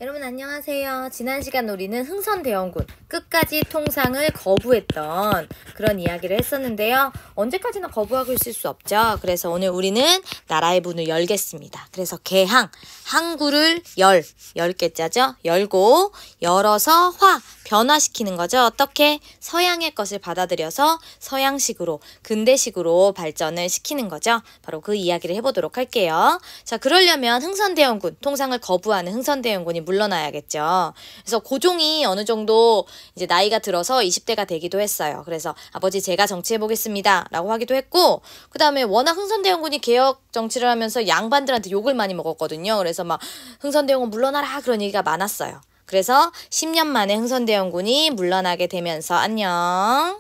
여러분 안녕하세요. 지난 시간 우리는 흥선대원군 끝까지 통상을 거부했던 그런 이야기를 했었는데요. 언제까지나 거부하고 있을 수 없죠. 그래서 오늘 우리는 나라의 문을 열겠습니다. 그래서 개항, 항구를 열 개자죠. 열고 열어서 변화시키는 거죠. 어떻게? 서양의 것을 받아들여서 서양식으로, 근대식으로 발전을 시키는 거죠. 바로 그 이야기를 해보도록 할게요. 자, 그러려면 흥선대원군, 통상을 거부하는 흥선대원군이 물러나야겠죠. 그래서 고종이 어느 정도 이제 나이가 들어서 20대가 되기도 했어요. 그래서 아버지 제가 정치해보겠습니다 라고 하기도 했고, 그 다음에 워낙 흥선대원군이 개혁 정치를 하면서 양반들한테 욕을 많이 먹었거든요. 그래서 막 흥선대원군 물러나라 그런 얘기가 많았어요. 그래서 10년 만에 흥선대원군이 물러나게 되면서 안녕.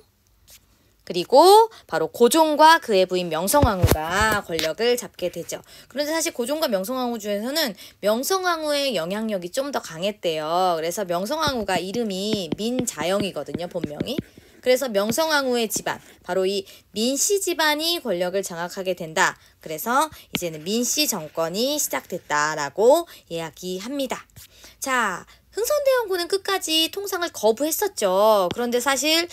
그리고 바로 고종과 그의 부인 명성황후가 권력을 잡게 되죠. 그런데 사실 고종과 명성황후 중에서는 명성황후의 영향력이 좀 더 강했대요. 그래서 명성황후가 이름이 민자영이거든요, 본명이. 그래서 명성황후의 집안, 바로 이 민씨 집안이 권력을 장악하게 된다. 그래서 이제는 민씨 정권이 시작됐다라고 이야기합니다. 자, 흥선대원군은 끝까지 통상을 거부했었죠. 그런데 사실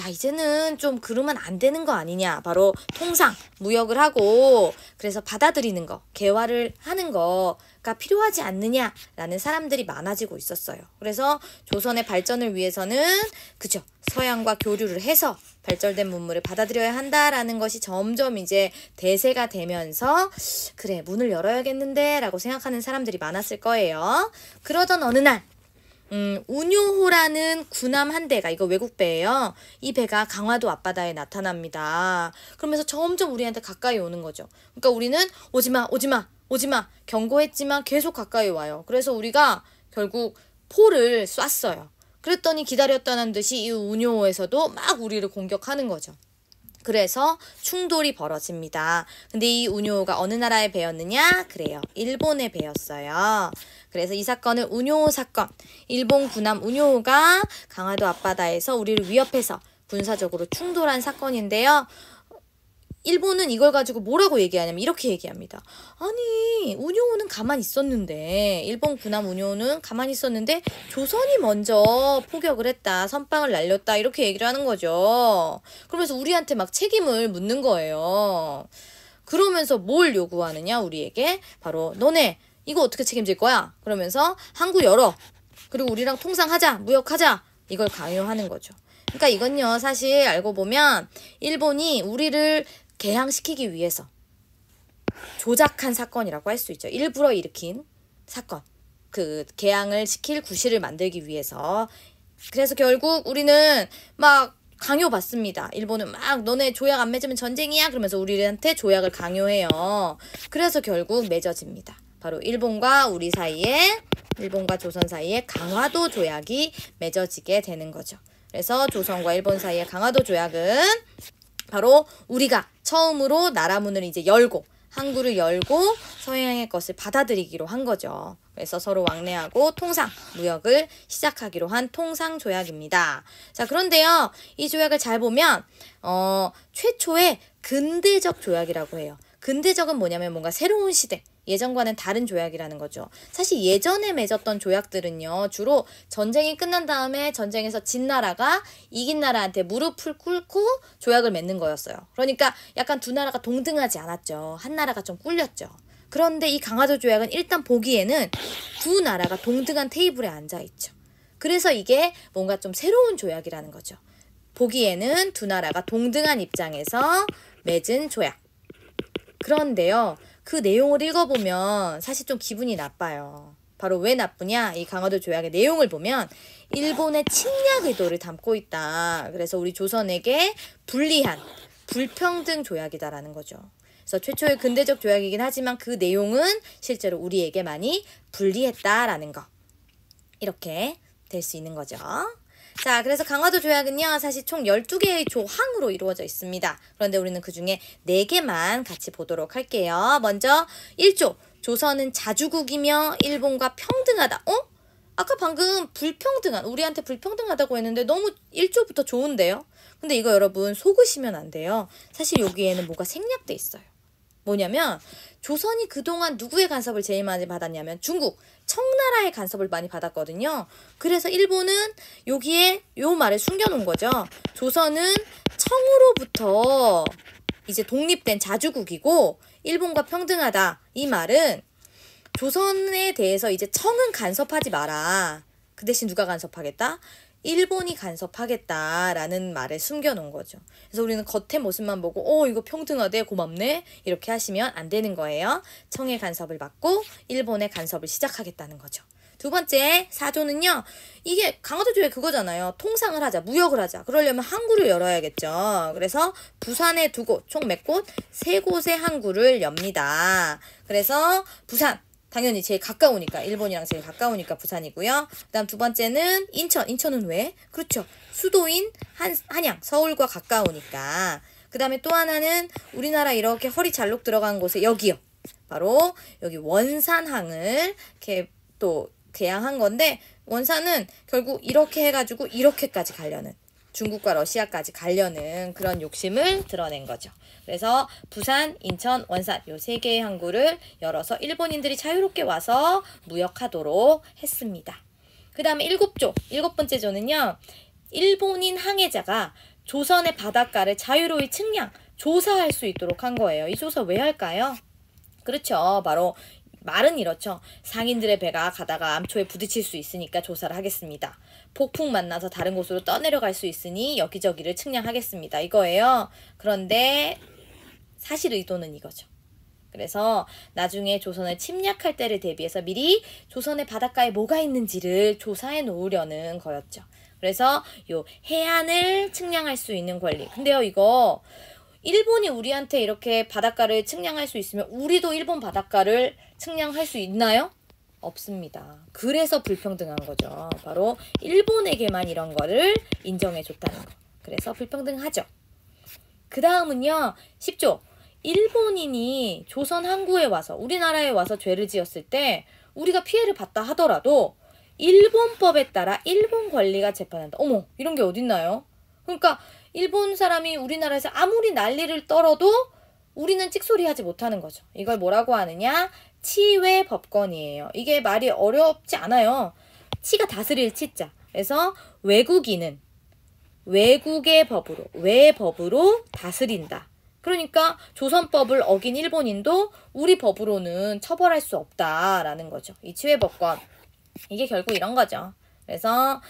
이제는 좀 그러면 안 되는 거 아니냐. 바로 통상, 무역을 하고 그래서 받아들이는 거, 개화를 하는 거가 필요하지 않느냐라는 사람들이 많아지고 있었어요. 그래서 조선의 발전을 위해서는 그죠, 서양과 교류를 해서 발전된 문물을 받아들여야 한다라는 것이 점점 이제 대세가 되면서 그래, 문을 열어야겠는데 라고 생각하는 사람들이 많았을 거예요. 그러던 어느 날 운요호라는 군함 한 대가, 이거 외국배예요. 이 배가 강화도 앞바다에 나타납니다. 그러면서 점점 우리한테 가까이 오는 거죠. 그러니까 우리는 오지마, 오지마, 오지마 경고했지만 계속 가까이 와요. 그래서 우리가 결국 포를 쐈어요. 그랬더니 기다렸다는 듯이 이 운요호에서도 막 우리를 공격하는 거죠. 그래서 충돌이 벌어집니다. 근데 이 운요호가 어느 나라의 배였느냐? 그래요, 일본의 배였어요. 그래서 이 사건은 운요호 사건, 일본 군함 운요호가 강화도 앞바다에서 우리를 위협해서 군사적으로 충돌한 사건인데요. 일본은 이걸 가지고 뭐라고 얘기하냐면 이렇게 얘기합니다. 아니, 운요호는 가만히 있었는데, 일본 군함 운요호는 가만히 있었는데 조선이 먼저 포격을 했다, 선빵을 날렸다, 이렇게 얘기를 하는 거죠. 그러면서 우리한테 막 책임을 묻는 거예요. 그러면서 뭘 요구하느냐, 우리에게? 바로 너네 이거 어떻게 책임질 거야? 그러면서 항구 열어. 그리고 우리랑 통상하자, 무역하자. 이걸 강요하는 거죠. 그러니까 이건요, 사실 알고 보면 일본이 우리를 개항시키기 위해서 조작한 사건이라고 할 수 있죠. 일부러 일으킨 사건. 그 개항을 시킬 구실을 만들기 위해서. 그래서 결국 우리는 막 강요받습니다. 일본은 막 너네 조약 안 맺으면 전쟁이야 그러면서 우리한테 조약을 강요해요. 그래서 결국 맺어집니다. 바로 일본과 조선 사이에 강화도 조약이 맺어지게 되는 거죠. 그래서 조선과 일본 사이의 강화도 조약은 바로 우리가 처음으로 나라문을 이제 열고, 항구를 열고 서양의 것을 받아들이기로 한 거죠. 그래서 서로 왕래하고 통상, 무역을 시작하기로 한 통상조약입니다. 자, 그런데요, 이 조약을 잘 보면 최초의 근대적 조약이라고 해요. 근대적은 뭐냐면 뭔가 새로운 시대, 예전과는 다른 조약이라는 거죠. 사실 예전에 맺었던 조약들은요, 주로 전쟁이 끝난 다음에 전쟁에서 진 나라가 이긴 나라한테 무릎을 꿇고 조약을 맺는 거였어요. 그러니까 약간 두 나라가 동등하지 않았죠. 한 나라가 좀 꿀렸죠. 그런데 이 강화도 조약은 일단 보기에는 두 나라가 동등한 테이블에 앉아있죠. 그래서 이게 뭔가 좀 새로운 조약이라는 거죠. 보기에는 두 나라가 동등한 입장에서 맺은 조약. 그런데요, 그 내용을 읽어보면 사실 좀 기분이 나빠요. 바로 왜 나쁘냐? 이 강화도 조약의 내용을 보면 일본의 침략 의도를 담고 있다. 그래서 우리 조선에게 불리한, 불평등 조약이다라는 거죠. 그래서 최초의 근대적 조약이긴 하지만 그 내용은 실제로 우리에게 많이 불리했다라는 거. 이렇게 될 수 있는 거죠. 자, 그래서 강화도 조약은요, 사실 총 12개의 조항으로 이루어져 있습니다. 그런데 우리는 그 중에 4개만 같이 보도록 할게요. 먼저 1조, 조선은 자주국이며 일본과 평등하다. 아까 방금 우리한테 불평등하다고 했는데 너무 1조부터 좋은데요? 근데 이거 여러분 속으시면 안 돼요. 사실 여기에는 뭐가 생략돼 있어요. 뭐냐면 조선이 그동안 누구의 간섭을 제일 많이 받았냐면 중국, 청나라의 간섭을 많이 받았거든요. 그래서 일본은 여기에 요 말을 숨겨놓은 거죠. 조선은 청으로부터 이제 독립된 자주국이고 일본과 평등하다. 이 말은 조선에 대해서 이제 청은 간섭하지 마라. 그 대신 누가 간섭하겠다? 일본이 간섭하겠다라는 말을 숨겨놓은 거죠. 그래서 우리는 겉의 모습만 보고 이거 평등하대 고맙네 이렇게 하시면 안 되는 거예요. 청의 간섭을 받고 일본의 간섭을 시작하겠다는 거죠. 두 번째 사조는요. 이게 강화도조의 그거잖아요. 통상을 하자, 무역을 하자. 그러려면 항구를 열어야겠죠. 그래서 부산에 두 곳, 총 몇 곳? 세 곳의 항구를 엽니다. 그래서 부산. 당연히 제일 가까우니까 일본이랑 제일 가까우니까 부산이고요. 그다음 두 번째는 인천. 인천은 왜? 그렇죠. 수도인 한양 서울과 가까우니까. 그다음에 또 하나는 우리나라 이렇게 허리 잘록 들어간 곳에 여기요. 바로 여기 원산항을 이렇게 또 개항한 건데 원산은 결국 이렇게 해가지고 이렇게까지 가려는 중국과 러시아까지 가려는 그런 욕심을 드러낸 거죠. 그래서 부산, 인천, 원산 요 세 개의 항구를 열어서 일본인들이 자유롭게 와서 무역하도록 했습니다. 그 다음에 일곱 번째 조는요. 일본인 항해자가 조선의 바닷가를 자유로이 측량, 조사할 수 있도록 한 거예요. 이 조사 왜 할까요? 그렇죠. 바로 말은 이렇죠. 상인들의 배가 가다가 암초에 부딪힐 수 있으니까 조사를 하겠습니다. 폭풍 만나서 다른 곳으로 떠내려갈 수 있으니 여기저기를 측량하겠습니다. 이거예요. 그런데 사실 의도는 이거죠. 그래서 나중에 조선을 침략할 때를 대비해서 미리 조선의 바닷가에 뭐가 있는지를 조사해 놓으려는 거였죠. 그래서 요 해안을 측량할 수 있는 권리. 근데요 이거 일본이 우리한테 이렇게 바닷가를 측량할 수 있으면 우리도 일본 바닷가를 측량할 수 있나요? 없습니다. 그래서 불평등한 거죠. 바로 일본에게만 이런 거를 인정해줬다는 거. 그래서 불평등하죠. 그 다음은요. 10조. 일본인이 조선 항구에 와서 우리나라에 와서 죄를 지었을 때 우리가 피해를 봤다 하더라도 일본법에 따라 일본 권리가 재판한다. 어머 이런 게 어딨나요? 그러니까 일본 사람이 우리나라에서 아무리 난리를 떨어도 우리는 찍소리하지 못하는 거죠. 이걸 뭐라고 하느냐? 치외 법권이에요. 이게 말이 어렵지 않아요. 치가 다스릴 치자. 그래서 외국인은 외국의 법으로, 외법으로 다스린다. 그러니까 조선법을 어긴 일본인도 우리 법으로는 처벌할 수 없다라는 거죠. 이 치외 법권. 이게 결국 이런 거죠. 그래서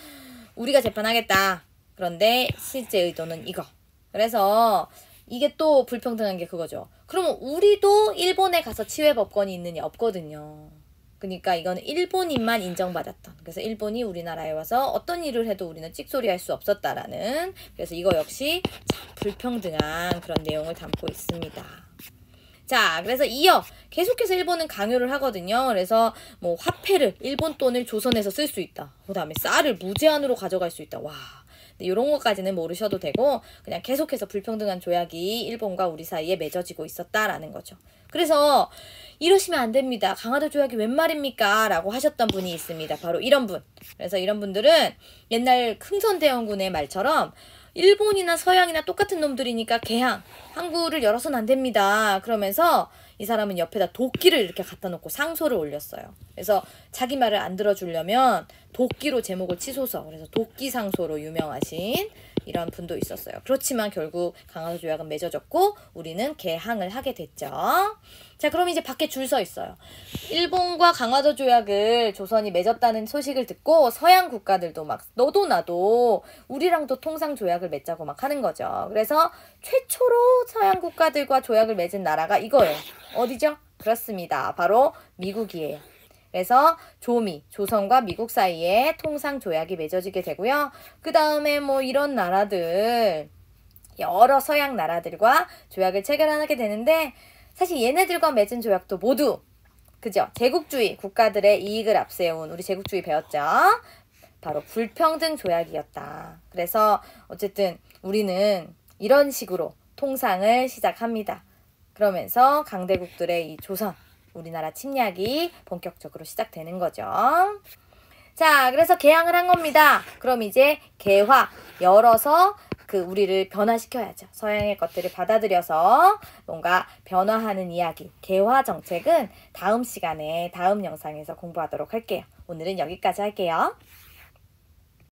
우리가 재판하겠다. 그런데 실제 의도는 이거. 그래서 이게 또 불평등한 게 그거죠. 그러면 우리도 일본에 가서 치외 법권이 있느냐? 없거든요. 그러니까 이거는 일본인만 인정받았던. 그래서 일본이 우리나라에 와서 어떤 일을 해도 우리는 찍소리 할 수 없었다라는. 그래서 이거 역시 참 불평등한 그런 내용을 담고 있습니다. 자, 그래서 이어 계속해서 일본은 강요를 하거든요. 그래서 뭐 화폐를 일본 돈을 조선에서 쓸 수 있다. 그다음에 쌀을 무제한으로 가져갈 수 있다. 와. 이런 것까지는 모르셔도 되고 그냥 계속해서 불평등한 조약이 일본과 우리 사이에 맺어지고 있었다라는 거죠. 그래서 이러시면 안 됩니다. 강화도 조약이 웬 말입니까? 라고 하셨던 분이 있습니다. 바로 이런 분. 그래서 이런 분들은 옛날 흥선대원군의 말처럼 일본이나 서양이나 똑같은 놈들이니까 개항, 항구를 열어서는 안 됩니다. 그러면서 이 사람은 옆에다 도끼를 이렇게 갖다 놓고 상소를 올렸어요. 그래서 자기 말을 안 들어주려면 도끼로 제목을 치소서. 그래서 도끼 상소로 유명하신 이런 분도 있었어요. 그렇지만 결국 강화도 조약은 맺어졌고 우리는 개항을 하게 됐죠. 자, 그럼 이제 밖에 줄 서 있어요. 일본과 강화도 조약을 조선이 맺었다는 소식을 듣고 서양 국가들도 막 너도 나도 우리랑도 통상 조약을 맺자고 막 하는 거죠. 그래서 최초로 서양 국가들과 조약을 맺은 나라가 이거예요. 어디죠? 그렇습니다. 바로 미국이에요. 그래서 조미, 조선과 미국 사이에 통상 조약이 맺어지게 되고요. 그 다음에 뭐 이런 나라들, 여러 서양 나라들과 조약을 체결하게 되는데 사실 얘네들과 맺은 조약도 모두 그죠? 제국주의 국가들의 이익을 앞세운 우리 제국주의 배웠죠? 바로 불평등 조약이었다. 그래서 어쨌든 우리는 이런 식으로 통상을 시작합니다. 그러면서 강대국들의 이 조선, 우리나라 침략이 본격적으로 시작되는 거죠. 자, 그래서 개항을 한 겁니다. 그럼 이제 개화, 열어서 우리를 변화시켜야죠. 서양의 것들을 받아들여서 뭔가 변화하는 이야기, 개화 정책은 다음 시간에 다음 영상에서 공부하도록 할게요. 오늘은 여기까지 할게요.